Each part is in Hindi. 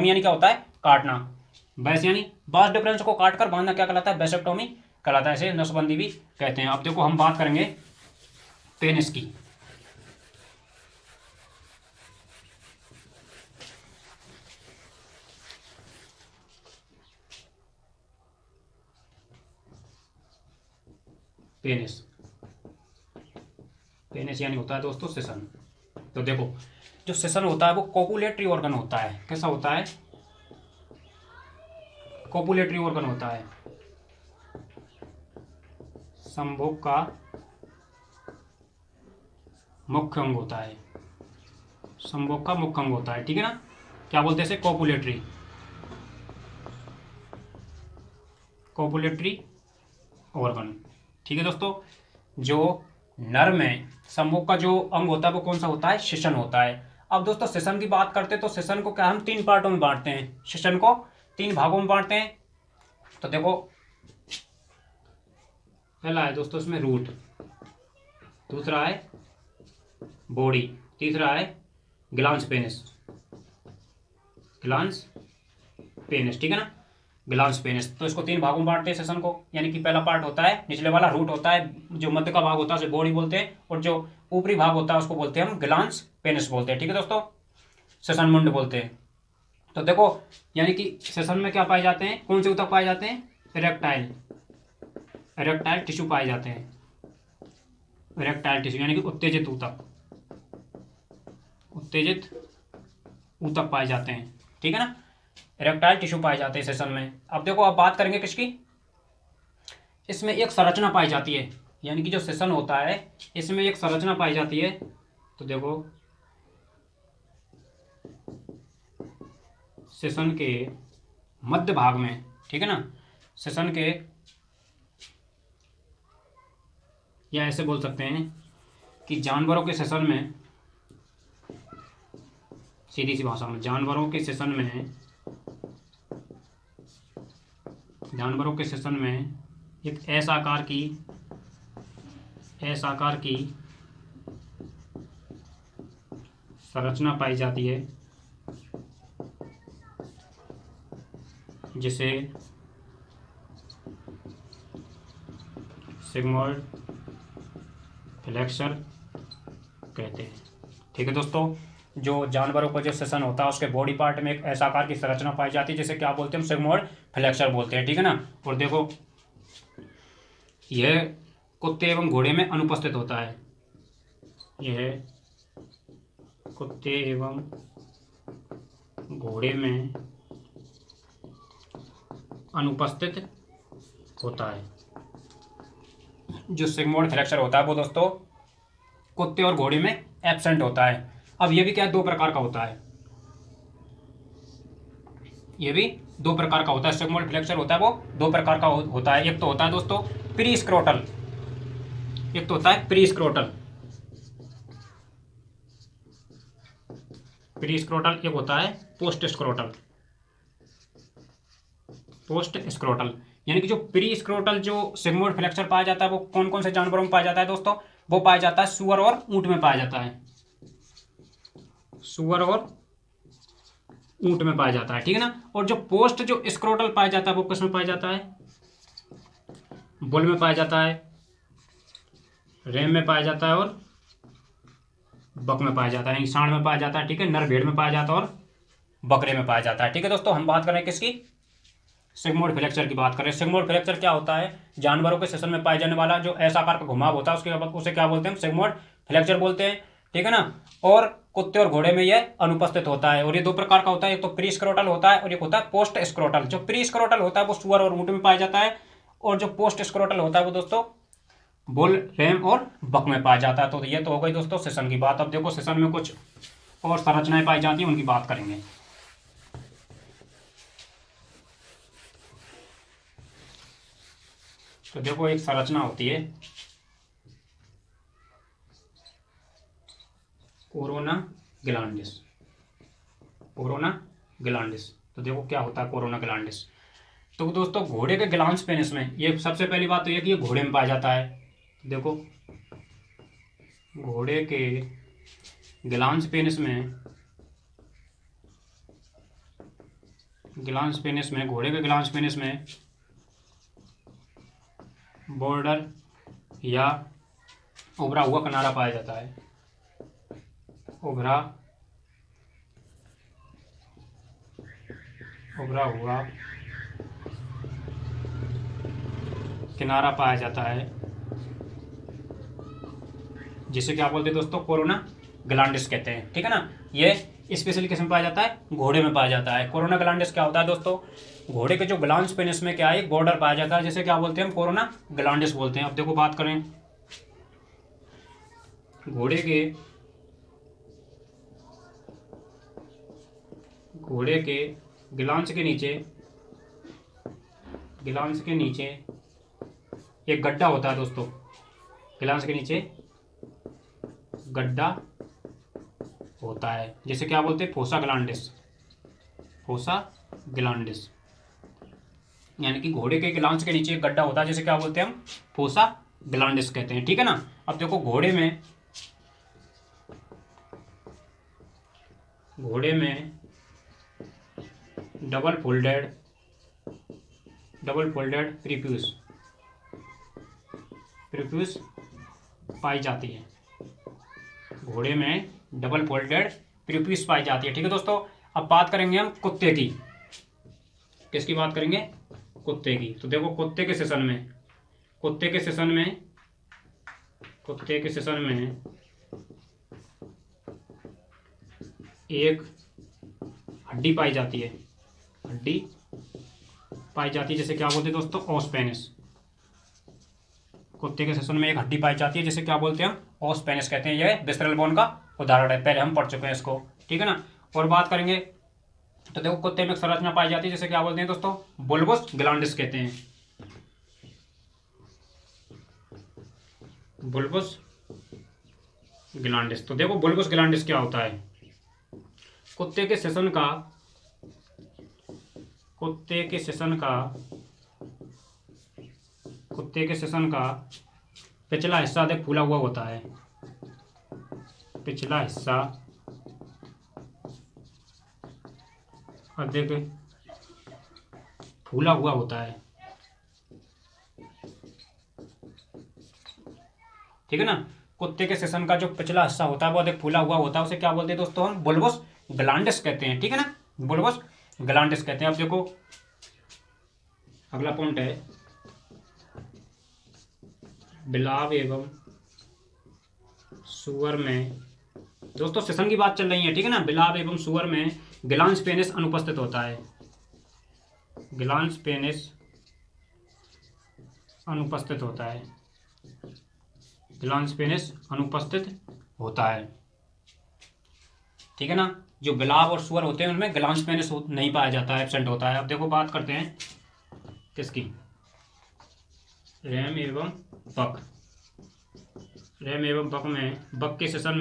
यानी क्या होता है, काटना। बैस यानी बास डिफरेंस को काट कर बांधना क्या कहलाता है, बैसेक्टोमी कहलाता है। इसे नसबंदी भी कहते हैं। अब देखो हम बात करेंगे पेनिस की। पेनिस, पेनिस यानी होता है दोस्तों सेसन। तो देखो जो सेसन होता है वो कोपुलेटरी ऑर्गन होता है। कैसा होता है, कोपुलेटरी ऑर्गन होता है, संभोग का मुख्य अंग होता है, संभोग का मुख्य अंग होता है, ठीक है ना। क्या बोलते हैं इसे, कोपुलेटरी, कोपुलेटरी ऑर्गन, ठीक है दोस्तों। जो नर में संभोग का जो अंग होता है वो कौन सा होता है, शिशन होता है। अब दोस्तों सेशन की बात करते हैं तो सेशन को क्या हम तीन पार्टों में बांटते हैं, सेशन को तीन भागों में बांटते हैं। तो देखो पहला है दोस्तों इसमें रूट, दूसरा है बॉडी, तीसरा है ग्लांस पेनिस, ग्लांस पेनिस, ठीक है ना, ग्लांस पेनिस। तो इसको तीन भागों में बांटते हैं सेशन को। यानी कि पहला पार्ट होता है निचले वाला रूट होता है, जो मध्य का भाग होता है उसे बॉडी बोलते हैं, और जो ऊपरी भाग होता है उसको बोलते हैं हम ग्लांस पेनिस बोलते हैं, ठीक है दोस्तों, सेशन मुंड बोलते हैं। तो देखो यानी कि सेशन में क्या पाए जाते हैं, कौन से ऊतक पाए जाते हैं, इरेक्टाइल, इरेक्टाइल टिश्यू पाए जाते हैं, इरेक्टाइल टिश्यू यानी कि उत्तेजित ऊतक, उत्तेजित ऊतक पाए जाते हैं, ठीक है ना, इरेक्टाइल टिश्यू पाए जाते हैं सेशन में। अब देखो अब बात करेंगे किसकी, इसमें एक संरचना पाई जाती है, यानी कि जो सेशन होता है इसमें एक संरचना पाई जाती है। तो देखो सेशन के मध्य भाग में, ठीक है ना, सेशन के, या ऐसे बोल सकते हैं कि जानवरों के सेशन में, सीधी सी भाषा में जानवरों के सेशन में, जानवरों के सेशन में एक ऐसा आकार की, ऐसा आकार की संरचना पाई जाती है जिसे सिग्मोइड फ्लेक्सर कहते हैं, ठीक है दोस्तों। जो जानवरों का जो सेशन होता है उसके बॉडी पार्ट में एक ऐसा आकार की संरचना पाई जाती है जिसे क्या बोलते हैं, हम सिग्मोइड फ्लेक्सर बोलते हैं, ठीक है ना। और देखो यह कुत्ते एवं घोड़े में अनुपस्थित होता है, यह कुत्ते एवं घोड़े में अनुपस्थित होता है। जो सिग्मोइड फ्लेक्सर होता है वो दोस्तों कुत्ते और घोड़े में एब्सेंट होता है। अब ये भी क्या है, दो प्रकार का होता है, ये भी दो प्रकार का होता है, सिग्मोइड फ्लेक्सर होता है वो दो प्रकार का होता है। एक तो होता है दोस्तों प्री स्क्रोटल, एक तो होता है प्री स्क्रोटल, प्री स्क्रोटल, एक होता है पोस्ट स्क्रोटल, पोस्ट स्क्रोटल। यानी कि जो प्री स्क्रोटल जो सिग्मोइड फ्लेक्सर पाया जाता है वो कौन कौन से जानवरों में पाया जाता है दोस्तों, वो पाया जाता है सुअर और ऊंट में पाया जाता है, सुअर और ऊंट में पाया जाता है, ठीक है ना। और जो पोस्ट जो स्क्रोटल पाया जाता है वो किस में पाया जाता है, बुल में पाया जाता है, रैम में पाया जाता है और बक में पाया जाता है, यानी सांड में पाया जाता है, ठीक है, नर भेड़ में पाया जाता है और बकरे में पाया जाता है, ठीक है दोस्तों। हम बात करें किसकी, सिग्मोइड फ्लेक्सर की बात करें। सिग्मोइड फ्लेक्सर क्या होता है, जानवरों के सेशन में पाए जाने वाला जो ऐसा आकार का घुमाव होता है उसके उसे क्या बोलते हैं, हम सिग्मोइड फ्लेक्सर बोलते हैं, ठीक है ना। और कुत्ते और घोड़े में यह अनुपस्थित होता है। और ये दो प्रकार का होता है, एक तो प्री स्क्रोटल होता है और एक होता है पोस्ट स्क्रोटल। जो प्री स्क्रोटल होता है वो सुअर और ऊंट में पाया जाता है, और जो पोस्ट स्क्रोटल होता है वो दोस्तों बुल, रैम और बक में पाया जाता है। तो ये तो हो गई दोस्तों सेशन की बात। अब देखो सेशन में कुछ और संरचनाएं पाई जाती हैं उनकी बात करेंगे। तो देखो एक संरचना होती है कोरोना ग्लैंडिस, कोरोना ग्लैंडिस। तो देखो क्या होता है कोरोना ग्लैंडिस। तो दोस्तों घोड़े के ग्लांस पेनिस में, ये सबसे पहली बात तो ये कि ये घोड़े में पाया जाता है। देखो घोड़े के ग्लांस पेनिस में ग्लांस पेनिस में, घोड़े के ग्लांस पेनिस में बॉर्डर या उभरा हुआ किनारा पाया जाता है। उभरा हुआ किनारा पाया जाता है, जिसे क्या बोलते हैं दोस्तों, कोरोना ग्लैंडिस कहते हैं। ठीक है ना, ये स्पेशली किस में पाया जाता है, घोड़े में पाया जाता है। कोरोना ग्लैंडिस क्या होता है दोस्तों, घोड़े के जो ग्लांस पेनिस में क्या है, बॉर्डर पाया जाता है, जिसे क्या बोलते हैं हम, कोरोना ग्लैंडिस बोलते हैं। अब देखो बात करें घोड़े के ग्लांस के नीचे एक गड्ढा होता है दोस्तों। ग्लांस के नीचे गड्ढा होता है, जिसे क्या बोलते हैं, फोसा ग्लैंडिस। यानी कि घोड़े के ग्लांस के नीचे एक गड्ढा होता है, जिसे क्या बोलते हैं हम, फोसा ग्लैंडिस कहते हैं। ठीक है ना। अब देखो घोड़े में डबल फोल्डेड प्रीफ्यूज पाई जाती है। घोड़े में डबल फोल्डेड प्रीफ्यूज पाई जाती है। ठीक है दोस्तों। अब बात करेंगे हम कुत्ते की। किसकी बात करेंगे, कुत्ते की। तो देखो कुत्ते के सेशन में एक हड्डी पाई जाती है, जिसे क्या बोलते हैं दोस्तों, ओस पेनिस। कुत्ते के सेशन में एक हड्डी पाई जाती है, जिसे क्या बोलते हैं हम, ओस पेनिस कहते हैं। यह विसरल बोन का उदाहरण है, पहले हम पढ़ चुके हैं इसको। ठीक है ना। और बात करेंगे तो देखो कुत्ते में एक संरचना पाई जाती है, जिसे क्या बोलते हैं दोस्तों, बुल्बस ग्लैंडिस कहते हैं। बुल्बस ग्लैंडिस। तो देखो बुल्बस ग्लैंडिस क्या होता है, कुत्ते के सेशन का पिछला हिस्सा देख फूला हुआ होता है। पिछला हिस्सा अधिक फूला हुआ होता है। ठीक है ना। कुत्ते के सेशन का जो पिछला हिस्सा होता है वो अधिक फूला हुआ होता है, उसे क्या बोलते हैं दोस्तों, हम बुल्बस ग्लैंडिस कहते हैं। ठीक है ना, बुल्बस ग्लैंडिस कहते हैं। अब देखो अगला पॉइंट है, बिलाव एवं सुअर में, दोस्तों सेशन की बात चल रही है। ठीक है ना। बिलाव एवं सुअर में ग्लांस पेनिस अनुपस्थित होता है। ग्लांस पेनिस अनुपस्थित होता है। ठीक है ना। जो बिलाव और सुअर होते हैं उनमें ग्लांस पेनिस नहीं पाया जाता है, एब्सेंट होता है। अब देखो बात करते हैं किसकी, रैम एवं बक। रैम एवं बक में, बक के सेशन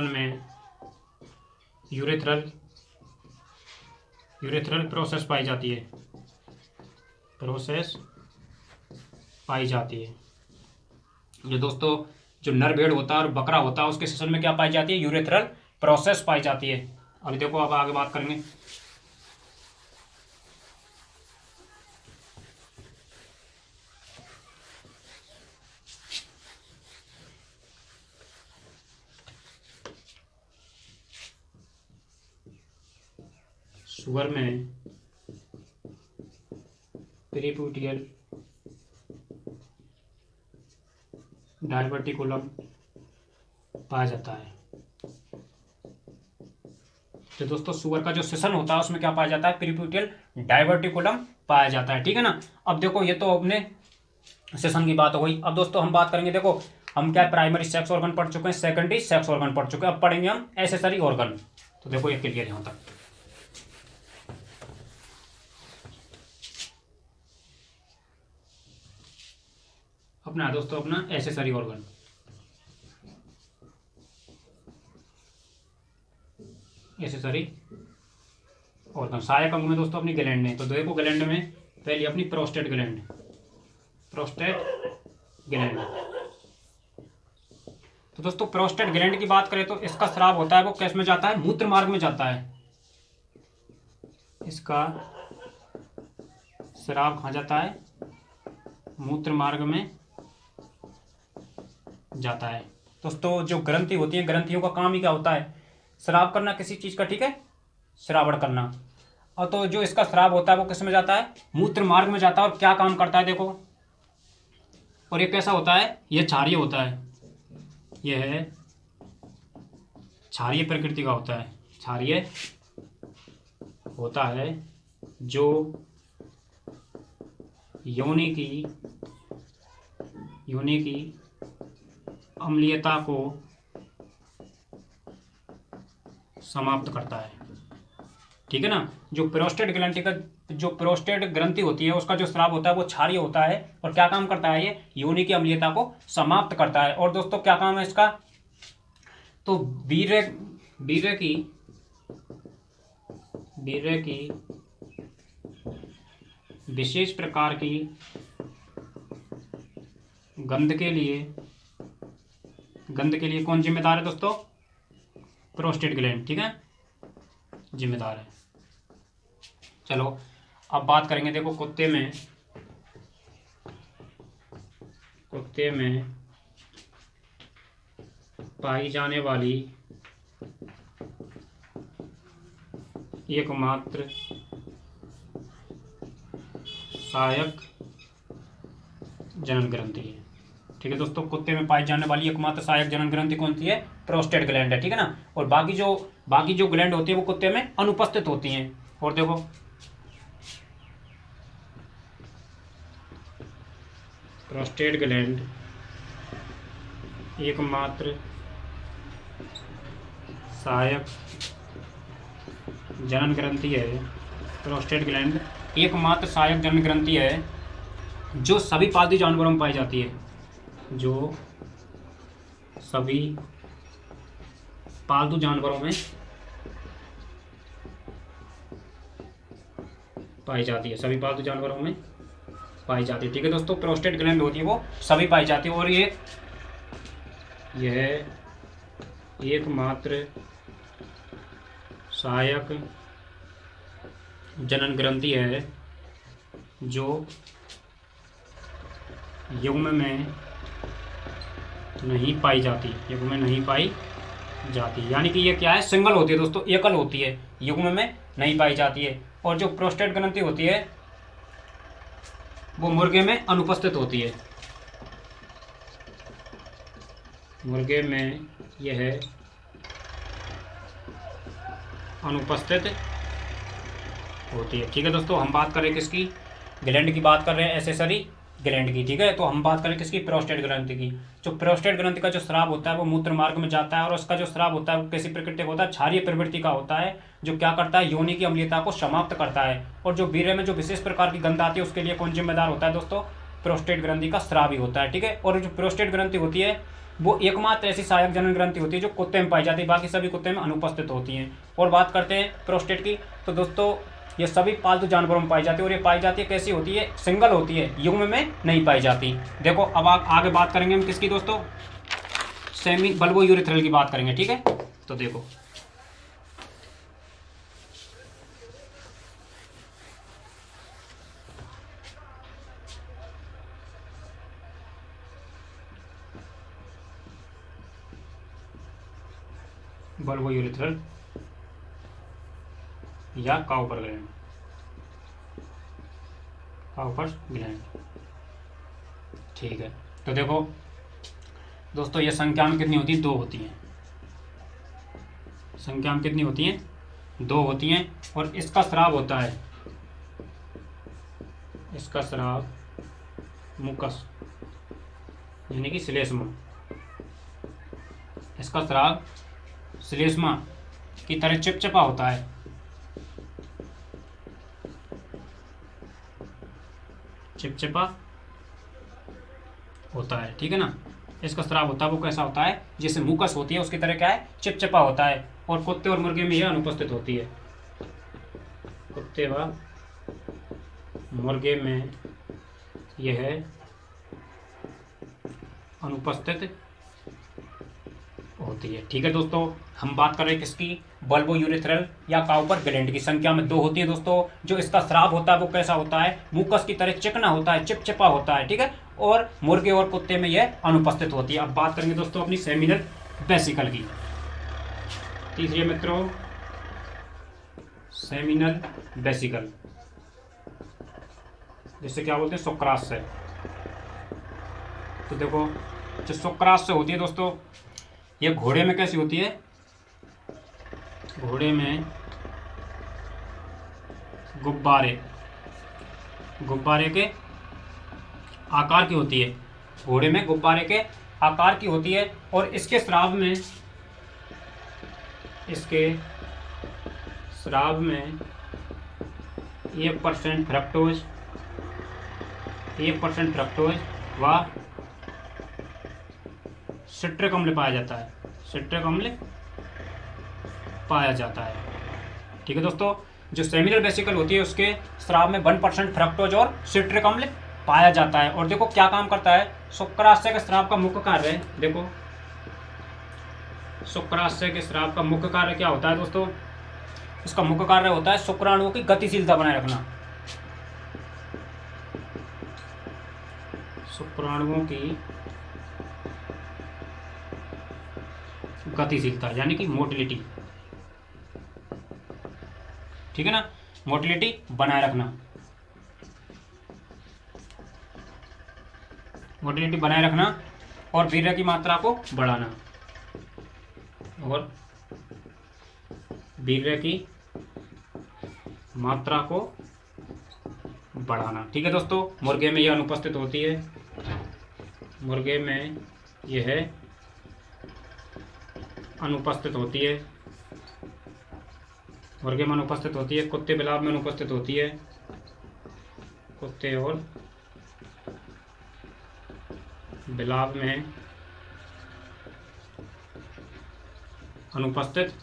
में यूरेथ्रल प्रोसेस पाई जाती है। ये दोस्तों जो नर भेड़ होता है और बकरा होता है, उसके सेशन में क्या पाई जाती है, यूरेथ्रल प्रोसेस पाई जाती है। अब देखो अब आगे बात करेंगे, सुअर में पेरिप्यूटियल डायवर्टिकुलम पाया जाता है। तो दोस्तों सुअर का जो सेशन होता है उसमें क्या पाया जाता है, पेरिप्यूटियल डायवर्टिकुलम पाया जाता है। ठीक है ना। अब देखो ये तो अपने सेशन की बात हो गई। अब दोस्तों हम बात करेंगे, देखो हम क्या प्राइमरी सेक्स ऑर्गन पढ़ चुके हैं, सेकेंडरी सेक्स ऑर्गन पढ़ चुके हैं, अब पढ़ेंगे हम एक्सेसरी ऑर्गन। तो देखो ये क्लियर है यहाँ तक। अपना दोस्तों अपना एक्सेसरी ऑर्गन, सहायक अंग में दोस्तों अपनी ग्लैंड है। तो देखो ग्लैंड में पहली अपनी प्रोस्टेट ग्लैंड। तो तो दोस्तों प्रोस्टेट ग्लैंड की बात करें तो इसका स्राव होता है वो किस में जाता है, मूत्र मार्ग में जाता है। इसका स्राव कहाँ जाता है, मूत्र मार्ग में जाता है। दोस्तों जो ग्रंथि होती है, ग्रंथियों का काम ही क्या होता है, स्राव करना किसी चीज का, ठीक है, श्रावण करना। और तो जो इसका स्राव होता है वो किस में जाता है, मूत्र मार्ग में जाता है। और क्या काम करता है देखो, और ये कैसा होता है, ये क्षारीय होता है, यह है क्षारीय प्रकृति का होता है, क्षारीय होता है, जो योनि की अम्लीयता को समाप्त करता है, ठीक है ना। जो प्रोस्टेट ग्रंथि होती है उसका जो स्राव होता है वो क्षारीय होता है। और क्या काम करता है, ये योनि की अम्लीयता को समाप्त करता है। और दोस्तों क्या काम है इसका, तो वीर्य की विशेष प्रकार की गंध के लिए कौन जिम्मेदार है दोस्तों, प्रोस्टेट ग्लैंड, ठीक है, जिम्मेदार है। चलो अब बात करेंगे, देखो कुत्ते में पाई जाने वाली एकमात्र सहायक जनन ग्रंथि है, ठीक है दोस्तों। कुत्ते में पाई जाने वाली एकमात्र सहायक जनन ग्रंथि कौन सी है, प्रोस्टेट ग्लैंड है, ठीक है ना। और बाकी जो ग्लैंड होती है वो कुत्ते में अनुपस्थित होती हैं। और देखो प्रोस्टेट ग्लैंड एकमात्र सहायक जनन ग्रंथि है, प्रोस्टेट ग्लैंड एकमात्र सहायक जनन ग्रंथि है जो सभी पालतू जानवरों में पाई जाती है, जो सभी पालतू जानवरों में पाई जाती है, सभी पालतू जानवरों में पाई जाती है, ठीक है दोस्तों। प्रोस्टेट ग्लैंड होती है वो सभी पाई जाती है। और यह एकमात्र सहायक जनन ग्रंथि है जो युग्म में नहीं पाई जाती, युग्म में नहीं पाई जाती, यानी कि ये क्या है, सिंगल होती है दोस्तों, एकल होती है, युग्म में नहीं पाई जाती है। और जो प्रोस्टेट ग्रंथि होती है वो मुर्गे में अनुपस्थित होती है, मुर्गे में यह अनुपस्थित होती है, ठीक है दोस्तों। हम बात करें किसकी, ग्लैंड की बात कर रहे हैं, एसेसरी ग्लैंड की, ठीक है। तो हम बात करें किसकी, प्रोस्टेट ग्रंथि की। जो प्रोस्टेट ग्रंथि का जो स्राव होता है वो मूत्र मार्ग में जाता है। और उसका जो स्राव होता है वो कैसी प्रकृति का होता है, क्षारीय प्रवृत्ति का होता है, जो क्या करता है, योनि की अम्लीयता को समाप्त करता है। और जो वीर्य में जो विशेष प्रकार की गंध आती है उसके लिए कौन जिम्मेदार होता है दोस्तों, प्रोस्टेट ग्रंथि का स्राव ही होता है, ठीक है। और जो प्रोस्टेट ग्रंथि होती है वो एकमात्र ऐसी सहायक जनन ग्रंथि होती है जो कुत्ते में पाई जाती है, बाकी सभी कुत्ते में अनुपस्थित होती हैं। और बात करते हैं प्रोस्टेट की, तो दोस्तों ये सभी पालतू जानवरों में पाई जाती है। और ये पाई जाती है कैसी होती है, सिंगल होती है, युग्म में नहीं पाई जाती। देखो अब आगे बात करेंगे हम किसकी दोस्तों, सेमी बल्बो यूरेथ्रल की बात करेंगे, ठीक है। तो देखो बल्बो यूरेथ्रल या काउपर ग्लैंड, काउपर ग्लैंड, ठीक है। तो देखो दोस्तों ये संख्या में कितनी होती है, 2 होती हैं, संख्या में कितनी होती हैं, 2 होती हैं। और इसका स्राव होता है, इसका स्राव मुकस यानी कि श्लेष्मा, इसका स्राव श्लेष्मा की तरह चिपचिपा होता है, चिपचिपा होता है, ठीक है ना। इसका स्राव होता है वो कैसा होता है, जैसे मुकस होती है उसकी तरह क्या है, चिपचिपा होता है। और कुत्ते और मुर्गे में यह अनुपस्थित होती है, कुत्ते व मुर्गे में यह अनुपस्थित होती है। ठीक है दोस्तों, हम बात कर रहे हैं किसकी, बल्बो यूरेथ्रल या काउपर ग्लैंड की। संख्या में 2 होती है दोस्तों। जो इसका स्राव होता है वो कैसा होता है, मुकस की तरह चिकना होता है, चिपचिपा होता है। ठीक है, और मुर्गे और कुत्ते में यह अनुपस्थित होती है। अब बात करेंगे दोस्तों अपनी सेमिनल वेसिकल की। तीसरी मित्रों, सेमिनल वेसिकल, जिससे क्या बोलते हैं, शुक्राशय। तो देखो, जो शुक्राशय होती है दोस्तों, ये घोड़े में कैसी होती है, घोड़े में गुब्बारे गुब्बारे के आकार की होती है, घोड़े में गुब्बारे के आकार की होती है। और इसके स्राव में 1% फ्रक्टोज व सिट्रिक अम्ल पाया जाता है, सिट्रिक अम्ल पाया जाता है। ठीक है दोस्तों, जो सेमिनल वेसिकल होती है उसके स्राव में 1% फ्रक्टोज और सिट्रिक अम्ल पाया जाता है। और देखो क्या काम करता है, शुक्राशय के स्राव का मुख्य कार्य है, देखो शुक्राशय के स्राव का मुख्य कार्य क्या होता है दोस्तों, इसका मुख्य कार्य होता है शुक्राणुओं की गतिशीलता बनाए रखना, शुक्राणुओं की गतिशीलता यानी कि मोटिलिटी। ठीक है ना, मोटिलिटी बनाए रखना, मोटिलिटी बनाए रखना और वीर्य की मात्रा को बढ़ाना, और वीर्य की मात्रा को बढ़ाना। ठीक है दोस्तों, मुर्गे में यह अनुपस्थित होती है, मुर्गे में यह अनुपस्थित होती है, मुर्गे में अनुपस्थित होती है। कुत्ते बिलाव में अनुपस्थित होती है, कुत्ते और बिलाव में अनुपस्थित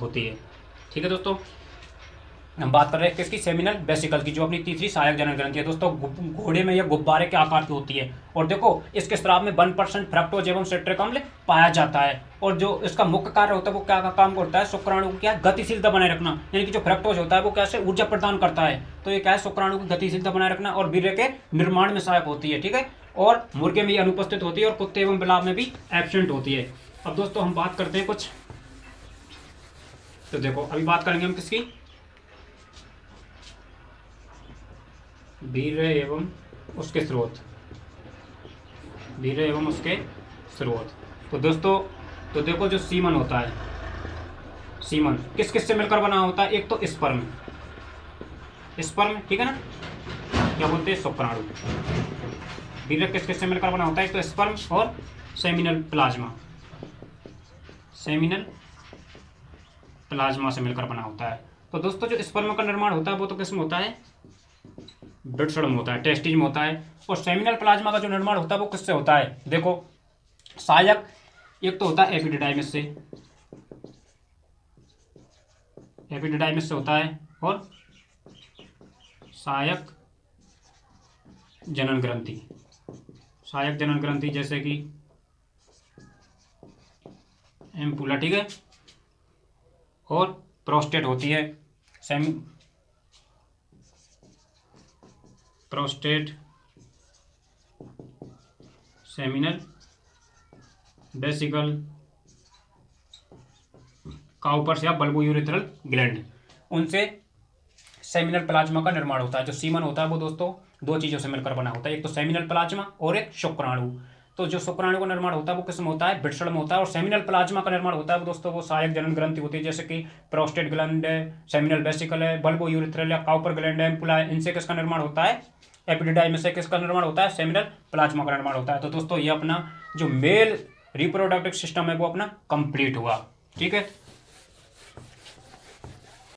होती है। ठीक है दोस्तों, हम बात कर रहे हैं किसकी, सेमिनल वेसिकल की, जो अपनी तीसरी सहायक जनन ग्रंथि है दोस्तों। घोड़े में यह गुब्बारे के आकार की होती है। और देखो इसके स्राव में 1% फ्रक्टोज एवं सिट्रिक अम्ल पाया जाता है। और जो इसका मुख्य कार्य होता है वो क्या काम करता है, शुक्राणु को क्या गतिशीलता बनाए रखना, यानी कि जो फ्रक्टोज होता है वो कैसे ऊर्जा प्रदान करता है। तो ये क्या है, शुक्राणु की गतिशीलता बनाए रखना और वीर्य के निर्माण में सहायक होती है। ठीक है, और मुर्गे में ये अनुपस्थित होती है और कुत्ते एवं बिलाव में भी एब्सेंट होती है। अब दोस्तों हम बात करते हैं कुछ, तो देखो अभी बात करेंगे हम किसकी, वीर्य एवं उसके स्रोत, वीर्य एवं उसके स्रोत। तो दोस्तों, तो देखो जो सीमन होता है, सीमन किस किस से मिलकर बना होता है, एक तो स्पर्म, स्पर्म, ठीक है ना, क्या बोलते हैं, शुक्राणु। वीर्य किस किस से मिलकर बना होता है, एक तो स्पर्म और सेमिनल प्लाज्मा, सेमिनल प्लाज्मा से मिलकर बना होता है। तो दोस्तों जो स्पर्म का निर्माण होता है वो तो किसमें होता है, ब्रडशर्म होता है, टेस्टिज में होता है। और सेमिनल प्लाज्मा का जो निर्माण होता है वो किससे होता है, देखो सहायक, एक तो होता है एपिडिडाइमिस से, एपिडिडाइमिस से होता है, और सहायक जनन ग्रंथि, सहायक जनन ग्रंथि जैसे कि एम्पुला। ठीक है, और प्रोस्टेट होती है, प्रोस्टेट, सेमिनल वेसिकल, काउपर्स या बल्बो यूरेथ्रल ग्लैंड, उनसे सेमिनल प्लाज्मा का निर्माण होता है। जो सीमन होता है वो दोस्तों 2 चीज़ों से मिलकर बना होता है, एक तो सेमिनल प्लाज्मा और एक शुक्राणु। तो जो शुक्राणु का निर्माण होता है वो किसमें होता है, ब्रडशर्म में होता है। और सेमिनल प्लाज्मा का निर्माण होता है वो दोस्तों वो सहायक जनन ग्रंथि होती है, जैसे कि प्रोस्टेट ग्लैंड है, सेमिनल वेसिकल है, बल्बो यूरेथ्रल या काउपर ग्लैंड है, एम्पुला है। इनसे किसका निर्माण होता है, एपिडिडाइमिस से किसका निर्माण होता है, सेमिनल प्लाज्मा का निर्माण होता है। तो दोस्तों ये अपना जो मेल रिप्रोडक्टिव सिस्टम है वो अपना कंप्लीट हुआ। ठीक है।